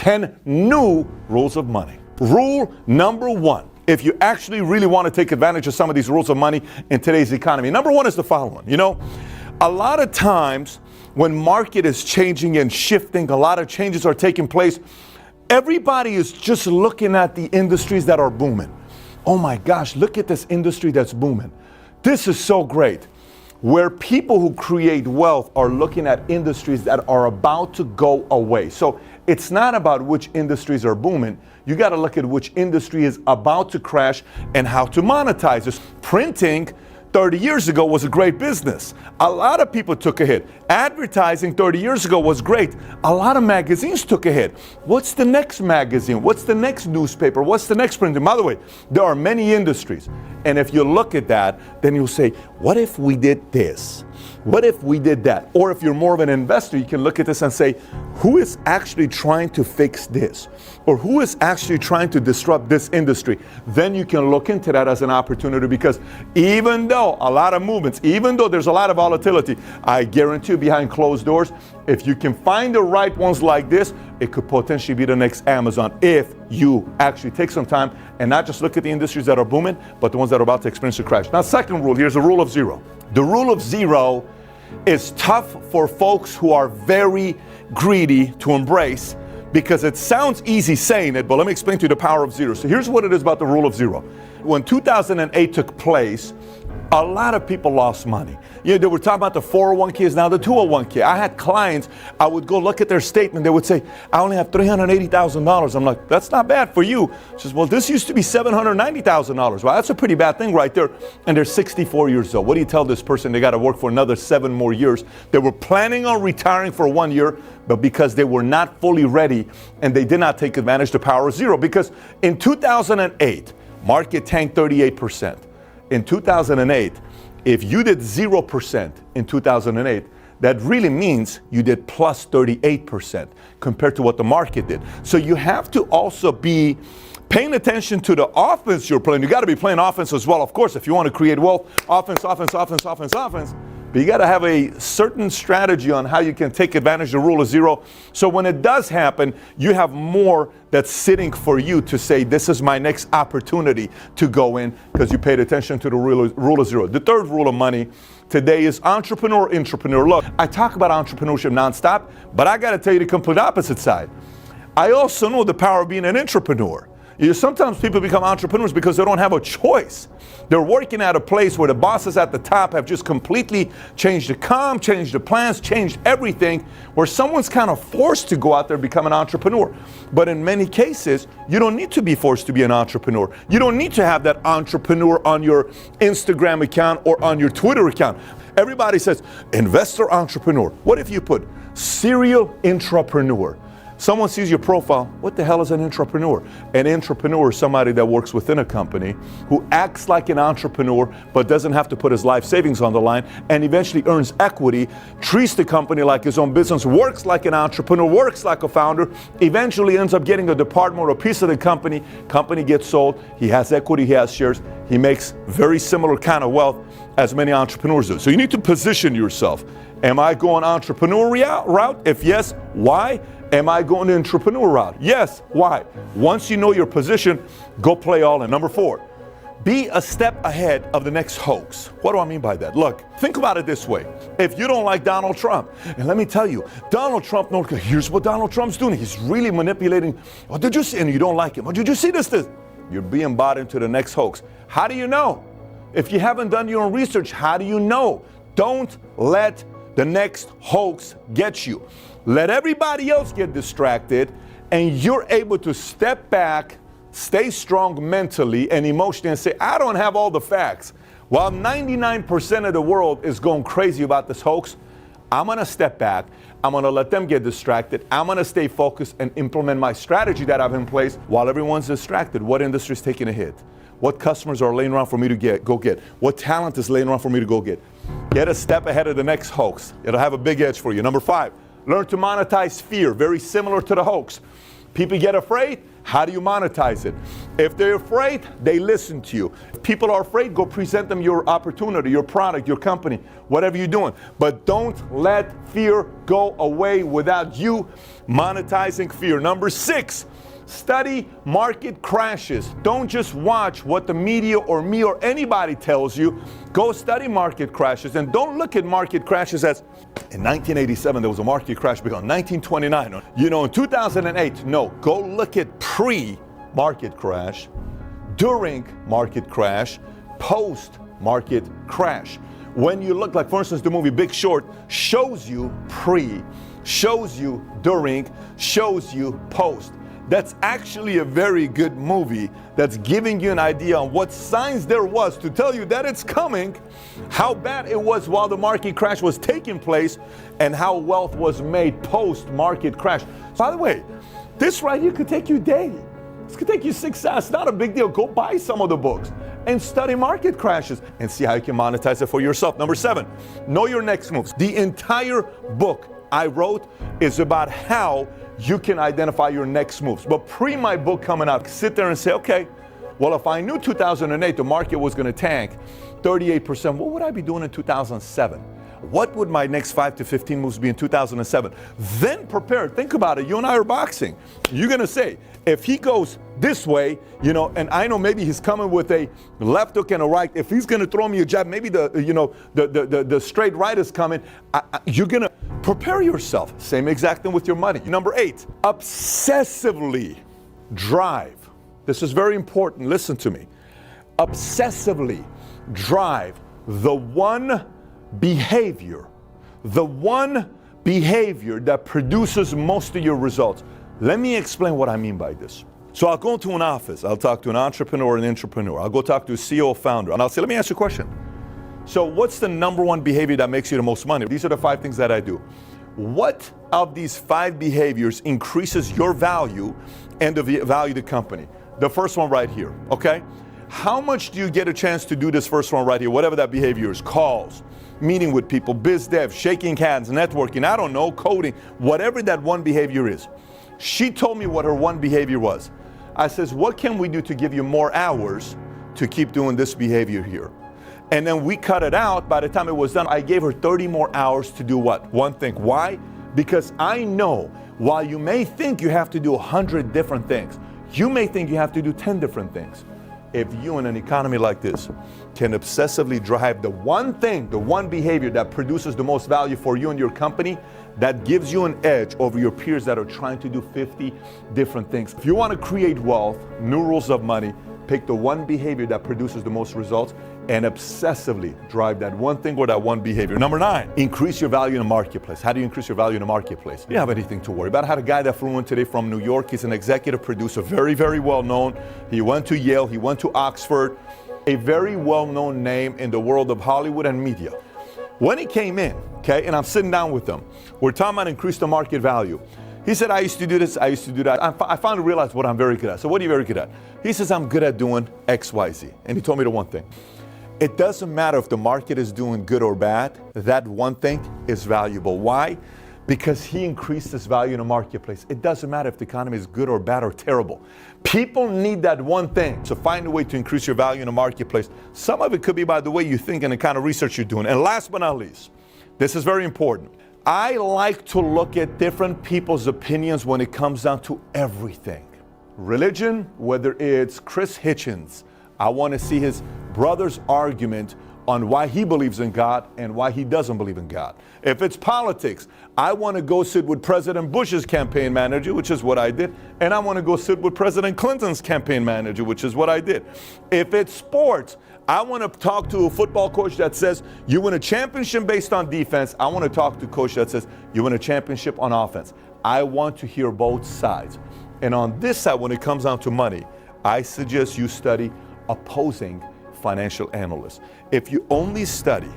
10 new rules of money. Rule number one, if you actually really want to take advantage of some of these rules of money in today's economy. Number one is the following. You know, a lot of times when market is changing and shifting, a lot of changes are taking place, everybody is just looking at the industries that are booming. Oh my gosh, look at this industry that's booming. This is so great. Where people who create wealth are looking at industries that are about to go away. So it's not about which industries are booming. You got to look at which industry is about to crash and how to monetize this. Printing 30 years ago was a great business. A lot of people took a hit. Advertising 30 years ago was great. A lot of magazines took a hit. What's the next magazine? What's the next newspaper? What's the next printing? By the way, there are many industries. And if you look at that, then you'll say, what if we did this? What if we did that? Or if you're more of an investor, you can look at this and say, who is actually trying to fix this? Or who is actually trying to disrupt this industry? Then you can look into that as an opportunity, because even though a lot of movements, even though there's a lot of volatility, I guarantee you behind closed doors, if you can find the right ones like this, it could potentially be the next Amazon if you actually take some time and not just look at the industries that are booming, but the ones that are about to experience a crash. Now, second rule, here's the rule of zero. The rule of zero is tough for folks who are very greedy to embrace, because it sounds easy saying it, but let me explain to you the power of zero. So here's what it is about the rule of zero. When 2008 took place, a lot of people lost money. You know, they were talking about the 401ks, now the 201k. I had clients, I would go look at their statement, they would say, I only have $380,000. I'm like, that's not bad for you. She says, well, this used to be $790,000. Well, that's a pretty bad thing right there. And they're 64 years old. What do you tell this person? They got to work for another 7 more years. They were planning on retiring for 1 year, but because they were not fully ready and they did not take advantage of the power of zero. Because in 2008, market tanked 38%. In 2008, if you did 0% in 2008, that really means you did plus 38% compared to what the market did. So you have to also be paying attention to the offense you're playing. You got to be playing offense as well, of course, if you want to create wealth. Offense. But you got to have a certain strategy on how you can take advantage of the rule of zero. So when it does happen, you have more that's sitting for you to say, this is my next opportunity to go in, because you paid attention to the rule of zero. The third rule of money today is entrepreneur. Look, I talk about entrepreneurship nonstop, but I got to tell you the complete opposite side. I also know the power of being an entrepreneur. You know, sometimes people become entrepreneurs because they don't have a choice. They're working at a place where the bosses at the top have just completely changed the comm, changed the plans, changed everything, where someone's kind of forced to go out there and become an entrepreneur. But in many cases, you don't need to be forced to be an entrepreneur. You don't need to have that entrepreneur on your Instagram account or on your Twitter account. Everybody says, investor entrepreneur. What if you put serial entrepreneur? Someone sees your profile, what the hell is an entrepreneur? An entrepreneur is somebody that works within a company, who acts like an entrepreneur but doesn't have to put his life savings on the line, and eventually earns equity, treats the company like his own business, works like an entrepreneur, works like a founder, eventually ends up getting a department or a piece of the company gets sold, he has equity, he has shares, he makes very similar kind of wealth as many entrepreneurs do. So you need to position yourself. Am I going entrepreneur route? If yes, why? Am I going the entrepreneur route? Yes, why? Once you know your position, go play all in. Number 4, be a step ahead of the next hoax. What do I mean by that? Look, think about it this way. If you don't like Donald Trump, and let me tell you, Donald Trump, here's what Donald Trump's doing. He's really manipulating. Oh, did you see? And you don't like him. Oh, did you see this? You're being bought into the next hoax. How do you know? If you haven't done your own research, how do you know? Don't let the next hoax get you. Let everybody else get distracted, and you're able to step back, stay strong mentally and emotionally, and say, I don't have all the facts. While 99% of the world is going crazy about this hoax, I'm going to step back. I'm going to let them get distracted. I'm going to stay focused and implement my strategy that I've in place while everyone's distracted. What industry is taking a hit? What customers are laying around for me to go get? What talent is laying around for me to go get? Get a step ahead of the next hoax. It'll have a big edge for you. Number 5, learn to monetize fear. Very similar to the hoax. People get afraid. How do you monetize it? If they're afraid, they listen to you. If people are afraid, go present them your opportunity, your product, your company, whatever you're doing. But don't let fear go away without you monetizing fear. Number 6, study market crashes. Don't just watch what the media or me or anybody tells you. Go study market crashes, and don't look at market crashes as in 1987 there was a market crash, because in 1929, in 2008. No, go look at pre-market crash, during market crash, post-market crash. When you look, like for instance, the movie Big Short shows you pre, shows you during, shows you post. That's actually a very good movie that's giving you an idea on what signs there was to tell you that it's coming, how bad it was while the market crash was taking place, and how wealth was made post-market crash. By the way, this right here could take you daily. This could take you 6 hours. It's not a big deal. Go buy some of the books and study market crashes and see how you can monetize it for yourself. Number 7, know your next moves. The entire book I wrote is about how you can identify your next moves. But pre my book coming out, sit there and say, okay, well, if I knew 2008 the market was going to tank 38%, what would I be doing in 2007? What would my next 5 to 15 moves be in 2007? Then prepare. Think about it. You and I are boxing. You're going to say, if he goes this way, and I know maybe he's coming with a left hook and a right. If he's going to throw me a jab, maybe the straight right is coming. You're going to prepare yourself. Same exact thing with your money. Number 8, obsessively drive. This is very important. Listen to me. Obsessively drive the one behavior that produces most of your results. Let me explain what I mean by this. So I'll go into an office, I'll talk to an entrepreneur or an intrapreneur, I'll go talk to a CEO founder, and I'll say, let me ask you a question. So what's the number one behavior that makes you the most money? These are the 5 things that I do. What of these 5 behaviors increases your value and the value of the company? The first one right here, okay? How much do you get a chance to do this first one right here, whatever that behavior is? Calls, meeting with people, biz dev, shaking hands, networking, I don't know, coding, whatever that one behavior is. She told me what her one behavior was. I says, what can we do to give you more hours to keep doing this behavior here? And then we cut it out. By the time it was done, I gave her 30 more hours to do what? One thing. Why? Because I know while you may think you have to do 100 different things, you may think you have to do 10 different things. If you in an economy like this can obsessively drive the one thing, the one behavior that produces the most value for you and your company, that gives you an edge over your peers that are trying to do 50 different things. If you want to create wealth, new rules of money, pick the one behavior that produces the most results and obsessively drive that one thing or that one behavior. Number 9, increase your value in the marketplace. How do you increase your value in the marketplace? You don't have anything to worry about. I had a guy that flew in today from New York. He's an executive producer, very, very well known. He went to Yale, he went to Oxford, a very well-known name in the world of Hollywood and media. When he came in, okay, and I'm sitting down with him, we're talking about increase the market value. He said, I used to do this, I used to do that. I finally realized what I'm very good at. So what are you very good at? He says, I'm good at doing X, Y, Z. And he told me the one thing. It doesn't matter if the market is doing good or bad, that one thing is valuable. Why? Because he increased his value in the marketplace. It doesn't matter if the economy is good or bad or terrible. People need that one thing. So find a way to increase your value in the marketplace. Some of it could be by the way you think and the kind of research you're doing. And last but not least, this is very important. I like to look at different people's opinions when it comes down to everything. Religion, whether it's Chris Hitchens, I want to see his brother's argument on why he believes in God and why he doesn't believe in God. If it's politics, I want to go sit with President Bush's campaign manager, which is what I did, and I want to go sit with President Clinton's campaign manager, which is what I did. If it's sports, I want to talk to a football coach that says you win a championship based on defense. I want to talk to a coach that says you win a championship on offense. I want to hear both sides. And on this side, when it comes down to money, I suggest you study opposing financial analysts. If you only study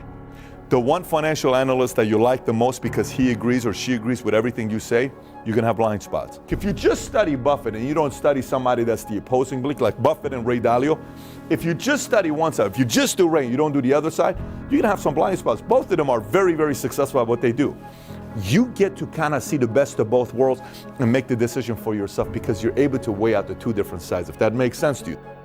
the one financial analyst that you like the most because he agrees or she agrees with everything you say, you're going to have blind spots. If you just study Buffett and you don't study somebody that's the opposing belief, like Buffett and Ray Dalio, if you just study one side, if you just do Ray and you don't do the other side, you're going to have some blind spots. Both of them are very, very successful at what they do. you get to kind of see the best of both worlds and make the decision for yourself because you're able to weigh out the two different sides, if that makes sense to you.